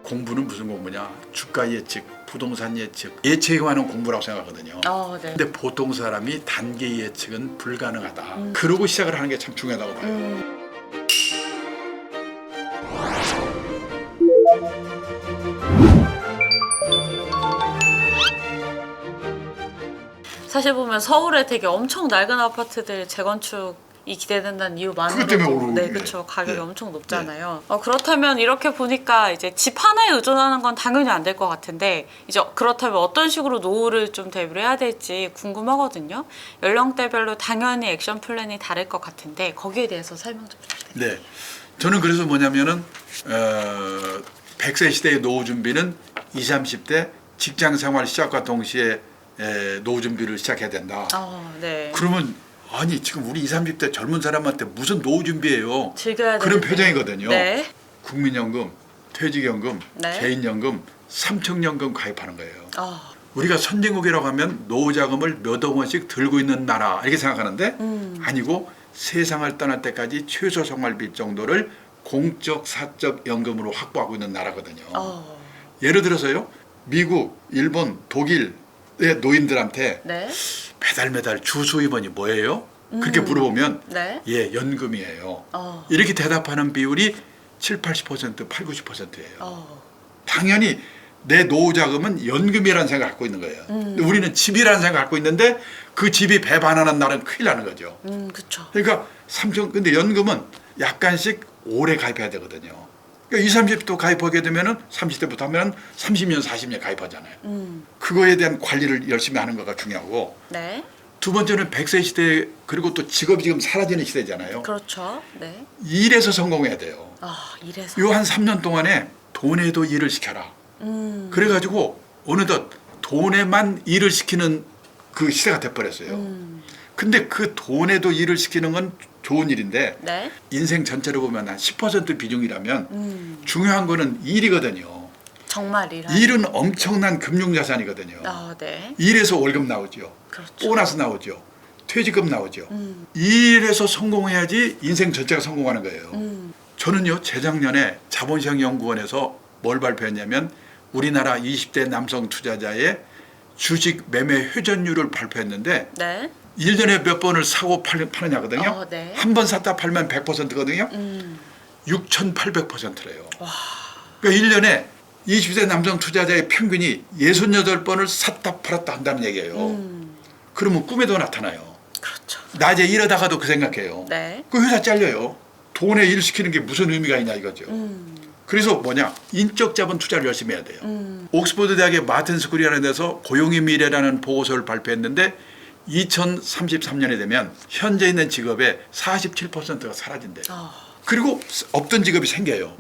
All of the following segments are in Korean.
공부는 무슨 공부냐? 주가 예측, 부동산 예측, 예측하는 공부라고 생각하거든요. 네. 근데 보통 사람이 단기 예측은 불가능하다. 그러고 시작을 하는 게 참 중요하다고 봐요. 사실 보면 서울에 되게 엄청 낡은 아파트들 재건축이 기대된다는 이유 그것 때문에 많아도 오르는 네, 거예요. 그렇죠. 가격이 네. 엄청 높잖아요. 그렇다면 이렇게 보니까 이제 집 하나에 의존하는 건 당연히 안 될 것 같은데 이제 그렇다면 어떤 식으로 노후를 좀 대비를 해야 될지 궁금하거든요. 연령대별로 당연히 액션 플랜이 다를 것 같은데 거기에 대해서 설명 좀 부탁드립니다. 네, 저는 그래서 뭐냐면은 100세 시대의 노후 준비는 20, 30대 직장 생활 시작과 동시에 노후 준비를 시작해야 된다. 네. 그러면 아니 지금 우리 20, 30대 젊은 사람한테 무슨 노후 준비예요? 즐겨야 그런 되는데. 표정이거든요. 네. 국민연금, 퇴직연금, 네. 개인연금, 삼청연금 가입하는 거예요. 우리가 선진국이라고 하면 노후 자금을 몇억 원씩 들고 있는 나라 이렇게 생각하는데 아니고 세상을 떠날 때까지 최소 생활비 정도를 공적 사적 연금으로 확보하고 있는 나라거든요. 예를 들어서요, 미국, 일본, 독일의 노인들한테 네. 매달 주수입원이 뭐예요? 그렇게 물어보면 네. 예, 연금이에요. 이렇게 대답하는 비율이 7, 80%, 8, 90%예요. 당연히 내 노후 자금은 연금이라는 생각을 갖고 있는 거예요. 근데 우리는 집이라는 생각을 갖고 있는데 그 집이 배반하는 날은 큰일 나는 거죠. 그렇죠. 그러니까 근데 연금은 약간씩 오래 가입해야 되거든요. 그러니까 20, 30도 가입하게 되면은 30대부터 하면 30년, 40년 가입하잖아요. 그거에 대한 관리를 열심히 하는 거가 중요하고. 네. 두 번째는 100세 시대 그리고 또 직업이 지금 사라지는 시대잖아요. 그렇죠. 네. 일에서 성공해야 돼요. 이래서. 요 한 3년 동안에 돈에도 일을 시켜라. 그래가지고 어느덧 돈에만 일을 시키는 그 시대가 돼버렸어요. 근데 그 돈에도 일을 시키는 건 좋은 일인데 네. 인생 전체로 보면 한 10% 비중이라면 중요한 거는 일이거든요. 정말 일은 엄청난 금융자산이거든요. 네. 일에서 월급 나오죠. 그렇죠. 보너스 나오죠. 퇴직금 나오죠. 일에서 성공해야지 인생 전체가 성공하는 거예요. 저는요, 재작년에 자본시장연구원에서 뭘 발표했냐면 우리나라 20대 남성 투자자의 주식 매매 회전율을 발표했는데 네. 1년에 몇 번을 사고 파느냐거든요. 네. 한 번 샀다 팔면 100%거든요. 6,800%래요. 그러니까 1년에 20대 남성 투자자의 평균이 68번을 샀다 팔았다 한다는 얘기예요. 그러면 꿈에도 나타나요. 그렇죠. 낮에 일하다가도 그 생각해요. 네. 그 회사 잘려요. 돈에 일 시키는 게 무슨 의미가 있냐 이거죠. 그래서 뭐냐, 인적 자본 투자를 열심히 해야 돼요. 옥스퍼드 대학의 마틴 스쿨이라는 데서 고용의 미래라는 보고서를 발표했는데 2033년에 되면 현재 있는 직업의 47%가 사라진대요. 그리고 없던 직업이 생겨요.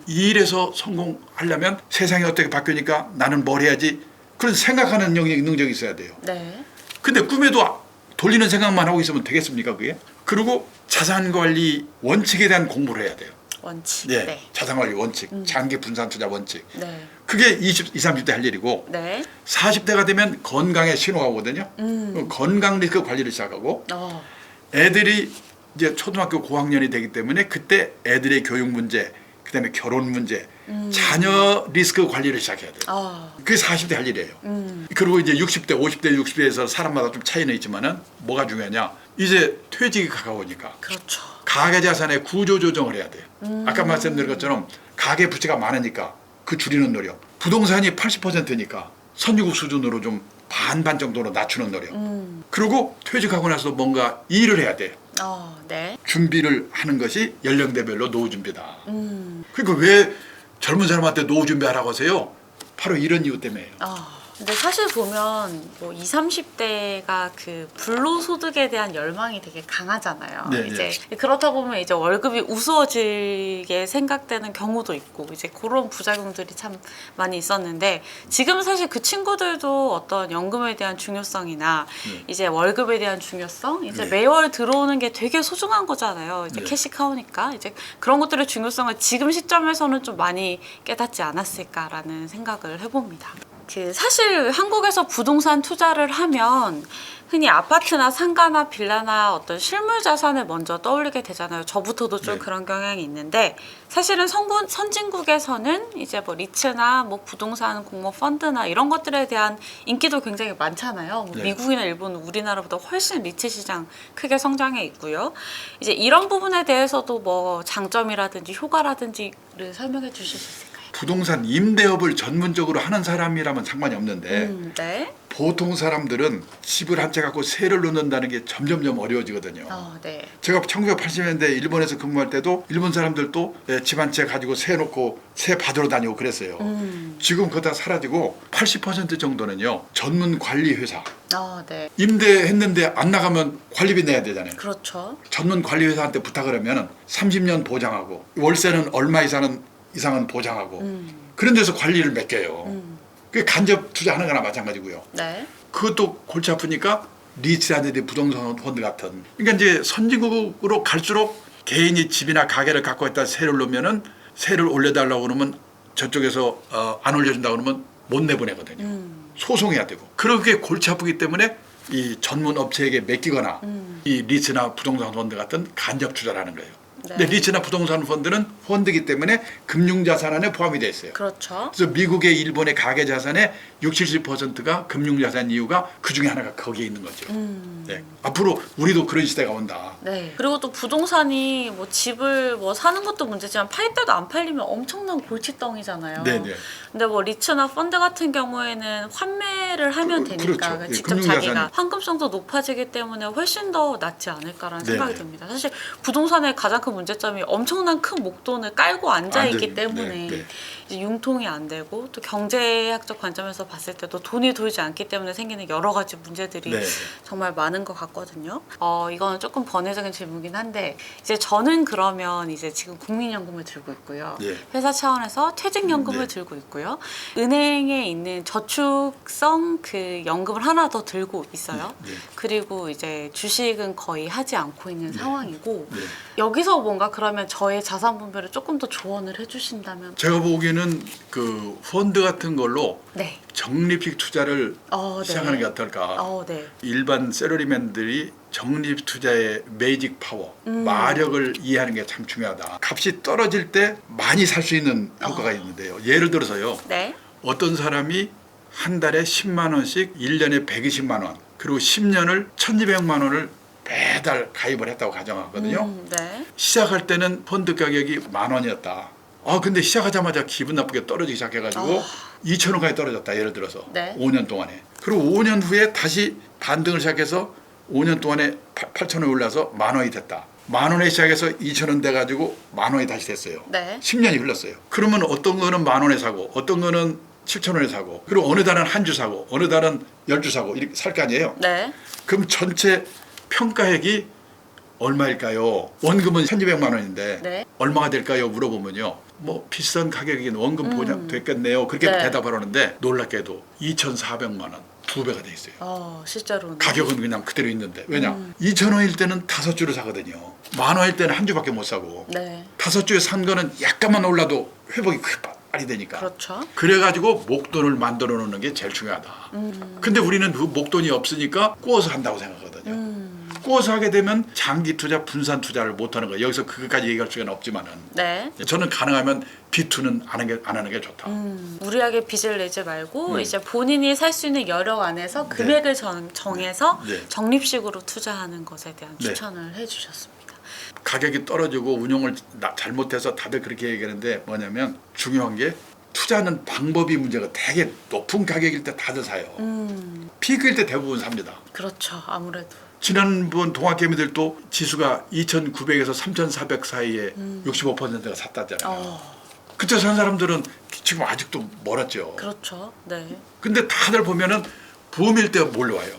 이 일에서 성공하려면 세상이 어떻게 바뀌니까 나는 뭘 해야지, 그런 생각하는 능력이 있어야 돼요. 네. 근데 꿈에도 돌리는 생각만 하고 있으면 되겠습니까, 그게? 그리고 자산관리 원칙에 대한 공부를 해야 돼요. 원칙. 네. 네. 자산관리 원칙, 장기 분산 투자 원칙. 네. 그게 20, 30대 할 일이고, 네. 40대가 되면 건강의 신호가 오거든요. 건강 리스크 관리를 시작하고, 애들이 이제 초등학교 고학년이 되기 때문에 그때 애들의 교육 문제, 그다음에 결혼 문제, 자녀 리스크 관리를 시작해야 돼요. 그게 40대 할 일이에요. 그리고 이제 60대, 50대, 60대에서 사람마다 좀 차이는 있지만은 뭐가 중요하냐? 이제 퇴직이 가까우니까. 그렇죠. 가계자산의 구조 조정을 해야 돼요. 아까 말씀드린 것처럼 가계 부채가 많으니까 그 줄이는 노력. 부동산이 80%니까 선진국 수준으로 좀 반반 정도로 낮추는 노력. 그리고 퇴직하고 나서 뭔가 일을 해야 돼요. 네. 준비를 하는 것이 연령대별로 노후 준비다. 그러니까 왜 젊은 사람한테 노후 준비하라고 하세요? 바로 이런 이유 때문에요. 근데 사실 보면 뭐 20, 30대가 그 불로소득에 대한 열망이 되게 강하잖아요. 네, 이제 그렇다 보면 이제 월급이 우스워지게 생각되는 경우도 있고 이제 그런 부작용들이 참 많이 있었는데 지금 사실 그 친구들도 어떤 연금에 대한 중요성이나 이제 월급에 대한 중요성, 이제 매월 들어오는 게 되게 소중한 거잖아요. 이제 캐시카우니까 이제 그런 것들의 중요성을 지금 시점에서는 좀 많이 깨닫지 않았을까라는 생각을 해봅니다. 그 사실 한국에서 부동산 투자를 하면 흔히 아파트나 상가나 빌라나 어떤 실물 자산을 먼저 떠올리게 되잖아요. 저부터도 좀 네. 그런 경향이 있는데 사실은 선진국에서는 이제 뭐 리츠나 뭐 부동산 공모 펀드나 이런 것들에 대한 인기도 굉장히 많잖아요. 뭐 네. 미국이나 일본은 우리나라보다 훨씬 리츠 시장 크게 성장해 있고요. 이제 이런 부분에 대해서도 뭐 장점이라든지 효과라든지를 설명해 주실 수 있을까요? 부동산 임대업을 전문적으로 하는 사람이라면 상관이 없는데 네. 보통 사람들은 집을 한 채 갖고 세를 놓는다는 게 점점점 어려워지거든요. 네. 제가 1980년대 일본에서 근무할 때도 일본 사람들도 집 한 채 가지고 세 놓고 세 받으러 다니고 그랬어요. 지금 그거 다 사라지고 80% 정도는요 전문 관리 회사 네. 임대했는데 안 나가면 관리비 내야 되잖아요. 그렇죠. 전문 관리 회사한테 부탁을 하면 30년 보장하고 월세는 얼마 이상은 보장하고 그런 데서 관리를 맡겨요. 그게 간접 투자하는 거나 마찬가지고요. 네. 그것도 골치 아프니까 리츠라든지 부동산 펀드 같은. 그러니까 이제 선진국으로 갈수록 개인이 집이나 가게를 갖고 있다 세를 놓으면은 세를 올려달라고 그러면 저쪽에서 안 올려준다고 그러면 못 내보내거든요. 소송해야 되고. 그렇게 골치 아프기 때문에 이 전문 업체에게 맡기거나 이 리츠나 부동산 펀드 같은 간접 투자를 하는 거예요. 네. 근데 리츠나 부동산 펀드는 펀드이기 때문에 금융자산 안에 포함이 돼 있어요. 그렇죠. 그래서 미국의 일본의 가계 자산의 60, 70%가 금융자산 이유가 그 중에 하나가 거기에 있는 거죠. 네. 앞으로 우리도 그런 시대가 온다. 네. 그리고 또 부동산이 뭐 집을 뭐 사는 것도 문제지만 팔 때도 안 팔리면 엄청난 골칫덩이잖아요. 네네. 근데 뭐 리츠나 펀드 같은 경우에는 환매를 하면 되니까 그렇죠. 예, 직접 금융자산이- 자기가 환급성도 높아지기 때문에 훨씬 더 낫지 않을까라는 네네. 생각이 듭니다. 사실 부동산의 가장 큰 문제점이 엄청난 큰 목돈을 깔고 앉아 있기 앉아- 때문에 네, 네. 이제 융통이 안 되고 또 경제학적 관점에서 봤을 때도 돈이 돌지 않기 때문에 생기는 여러 가지 문제들이 네. 정말 많은 것 같거든요. 이거는 조금 번외적인 질문이긴 한데 이제 저는 그러면 이제 지금 국민연금을 들고 있고요. 예. 회사 차원에서 퇴직연금을 네. 들고 있고요. 은행에 있는 저축성 그 연금을 하나 더 들고 있어요. 네. 그리고 이제 주식은 거의 하지 않고 있는 상황이고 네. 여기서 뭔가 그러면 저의 자산 분배를 조금 더 조언을 해주신다면 제가 보기에는 그 펀드 같은 걸로 네. 적립식 투자를 네. 시작하는 게 어떨까. 네. 일반 셀러리맨들이 적립 투자의 매직 파워, 마력을 이해하는 게 참 중요하다. 값이 떨어질 때 많이 살 수 있는 효과가 있는데요. 예를 들어서요. 네. 어떤 사람이 한 달에 10만 원씩 1년에 120만 원 그리고 10년을 1200만 원을 매달 가입을 했다고 가정하거든요. 네. 시작할 때는 펀드 가격이 10,000원이었다. 근데 시작하자마자 기분 나쁘게 떨어지기 시작해가지고 2,000원까지 떨어졌다. 예를 들어서 네. 5년 동안에. 그리고 5년 후에 다시 반등을 시작해서 5년 동안에 8,000원이 올라서 10,000원이 됐다. 10,000원에 시작해서 2,000원 돼가지고 10,000원이 다시 됐어요. 네. 10년이 흘렀어요. 그러면 어떤 거는 10,000원에 사고 어떤 거는 7,000원에 사고 그리고 어느 달은 한 주 사고 어느 달은 10주 사고 이렇게 살 거 아니에요. 네. 그럼 전체 평가액이 얼마일까요? 원금은 1,200만 원인데 네. 얼마가 될까요? 물어보면요. 뭐 비싼 가격이긴 원금 보장 됐겠네요. 그렇게 네. 대답을 하는데 놀랍게도 2,400만 원, 2배가 돼 있어요. 실제로는 가격은 그냥 그대로 있는데 왜냐? 2,000원일 때는 5주를 사거든요. 10,000원일 때는 한 주밖에 못 사고 네. 5주에 산 거는 약간만 올라도 회복이 빨리 되니까. 그렇죠. 그래가지고 목돈을 만들어 놓는 게 제일 중요하다. 근데 우리는 그 목돈이 없으니까 꾸어서 한다고 생각하거든요. 꾸어서 하게 되면 장기 투자, 분산 투자를 못 하는 거예요. 여기서 그것까지 얘기할 수는 없지만은 네. 저는 가능하면 비투는 안 하는 게 좋다. 무리하게 빚을 내지 말고 이제 본인이 살 수 있는 여력 안에서 금액을 정해서 네. 적립식으로 투자하는 것에 대한 네. 추천을 해주셨습니다. 가격이 떨어지고 운용을 잘못해서 다들 그렇게 얘기하는데 뭐냐면 중요한 게 투자는 방법이 문제가 되게 높은 가격일 때 다들 사요. 피크일 때 대부분 삽니다. 그렇죠. 아무래도. 지난번 동학개미들도 지수가 2,900에서 3,400 사이에 65%가 샀다잖아요. 그때 산 사람들은 지금 아직도 멀었죠. 그렇죠. 네. 근데 다들 보면은 붐일 때 몰려와요.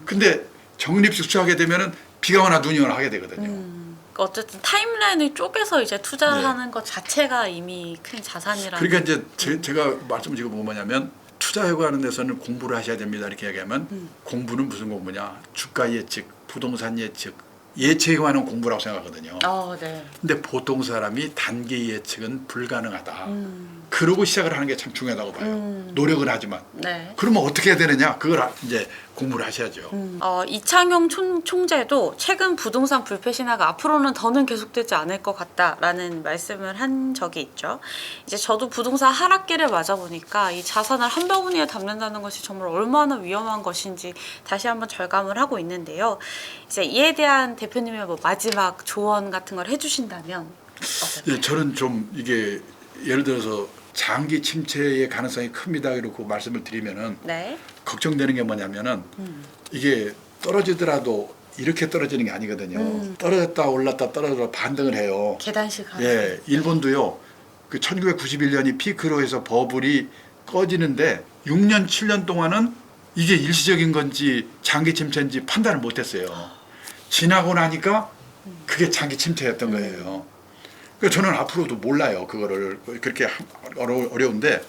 근데 적립식 투자하게 되면은 비가 오나 눈이 오나 하게 되거든요. 어쨌든 타임라인을 쪼개서 이제 투자하는 것 자체가 이미 큰 자산이라는. 그러니까 이제 제가 말씀드리고 뭐냐면 투자하고 하는 데서는 공부를 하셔야 됩니다. 이렇게 얘기하면 공부는 무슨 공부냐? 주가 예측, 부동산 예측 예측하는 공부라고 생각하거든요. 네. 근데 보통 사람이 단기 예측은 불가능하다. 그러고 시작을 하는 게 참 중요하다고 봐요. 노력은 하지만. 네. 그러면 어떻게 해야 되느냐? 그걸 이제 공부를 하셔야죠. 이창용 총재도 최근 부동산 불패 신화가 앞으로는 더는 계속되지 않을 것 같다라는 말씀을 한 적이 있죠. 이제 저도 부동산 하락기를 맞아 보니까 이 자산을 한 바구니에 담는다는 것이 정말 얼마나 위험한 것인지 다시 한번 절감을 하고 있는데요. 이제 이에 대한 대표님의 뭐 마지막 조언 같은 걸 해주신다면 어떨까요? 예, 저는 좀 이게 예를 들어서 장기 침체의 가능성이 큽니다. 이렇게 말씀을 드리면은 네. 걱정되는 게 뭐냐면은 이게 떨어지더라도 이렇게 떨어지는 게 아니거든요. 떨어졌다 올랐다 떨어졌다 반등을 해요. 계단식 하는. 예, 일본도요. 그 1991년이 피크로 해서 버블이 꺼지는데 6년 7년 동안은 이게 일시적인 건지 장기 침체인지 판단을 못했어요. 지나고 나니까 그게 장기 침체였던 거예요. 그러니까 저는 앞으로도 몰라요. 그거를 그렇게 어려운데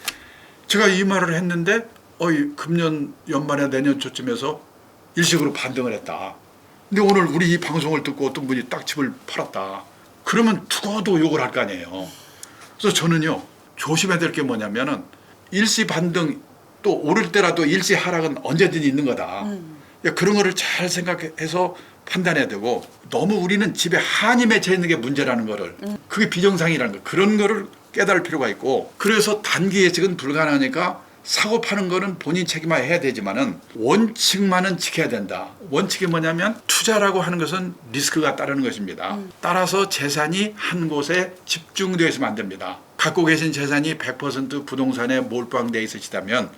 제가 이 말을 했는데 금년 연말에 내년 초쯤에서 일시적으로 반등을 했다. 근데 오늘 우리 이 방송을 듣고 어떤 분이 딱 집을 팔았다. 그러면 두고도 욕을 할 거 아니에요. 그래서 저는요 조심해야 될 게 뭐냐면은 일시 반등 또 오를 때라도 일시 하락은 언제든지 있는 거다. 그런 거를 잘 생각해서 판단해야 되고 너무 우리는 집에 한이 맺혀 있는 게 문제라는 거를 그게 비정상이라는 거 그런 거를 깨달을 필요가 있고 그래서 단기 예측은 불가능하니까 사고 파는 거는 본인 책임화야 해야 되지만은 원칙만은 지켜야 된다. 원칙이 뭐냐면 투자라고 하는 것은 리스크가 따르는 것입니다. 따라서 재산이 한 곳에 집중되어 있으면 안 됩니다. 갖고 계신 재산이 100% 부동산에 몰빵되어 있으시다면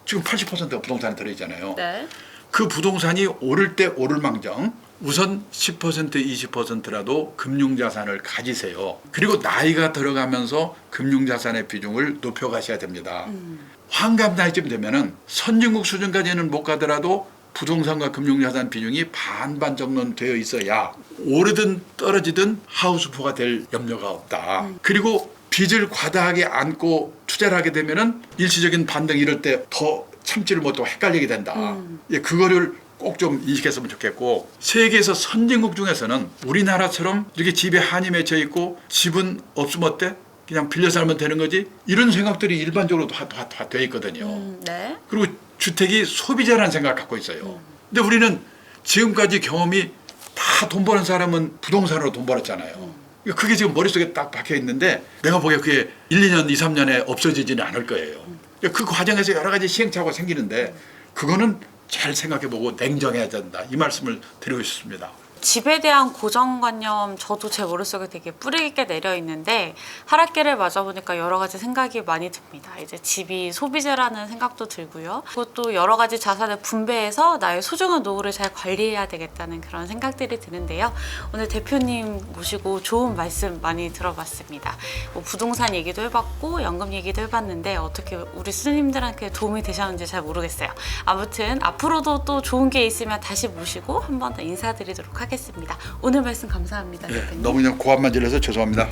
지금 80%가 부동산에 들어있잖아요. 네. 그 부동산이 오를 때 오를 망정 우선 10% 20%라도 금융자산을 가지세요. 그리고 나이가 들어가면서 금융자산의 비중을 높여가셔야 됩니다. 환갑 나이쯤 되면은 선진국 수준까지는 못 가더라도 부동산과 금융자산 비중이 반반 정도는 되어 있어야 오르든 떨어지든 하우스포가 될 염려가 없다. 그리고 빚을 과다하게 안고 투자를 하게 되면은 일시적인 반등 이럴 때 더 참지를 못하고 헷갈리게 된다. 예, 그거를 꼭 좀 인식했으면 좋겠고 세계에서 선진국 중에서는 우리나라처럼 이렇게 집에 한이 맺혀 있고 집은 없으면 어때? 그냥 빌려 살면 되는 거지? 이런 생각들이 일반적으로 다 돼 있거든요. 네. 그리고 주택이 소비자라는 생각을 갖고 있어요. 근데 우리는 지금까지 경험이 다 돈 버는 사람은 부동산으로 돈 벌었잖아요. 그게 지금 머릿속에 딱 박혀 있는데 내가 보기에 그게 1, 2년, 2, 3년에 없어지지는 않을 거예요. 그 과정에서 여러 가지 시행착오가 생기는데 그거는 잘 생각해보고 냉정해야 된다. 이 말씀을 드리고 싶습니다. 집에 대한 고정관념 저도 제 머릿속에 되게 뿌리 깊게 내려 있는데 하락기를 맞아 보니까 여러 가지 생각이 많이 듭니다. 이제 집이 소비재라는 생각도 들고요. 그것도 여러 가지 자산을 분배해서 나의 소중한 노후를 잘 관리해야 되겠다는 그런 생각들이 드는데요. 오늘 대표님 모시고 좋은 말씀 많이 들어봤습니다. 뭐 부동산 얘기도 해봤고 연금 얘기도 해봤는데 어떻게 우리 스님들한테 도움이 되셨는지 잘 모르겠어요. 아무튼 앞으로도 또 좋은 게 있으면 다시 모시고 한 번 더 인사드리도록 하겠습니다. 오늘 말씀 감사합니다. 예, 대표님. 너무 그냥 고함만 질러서 죄송합니다.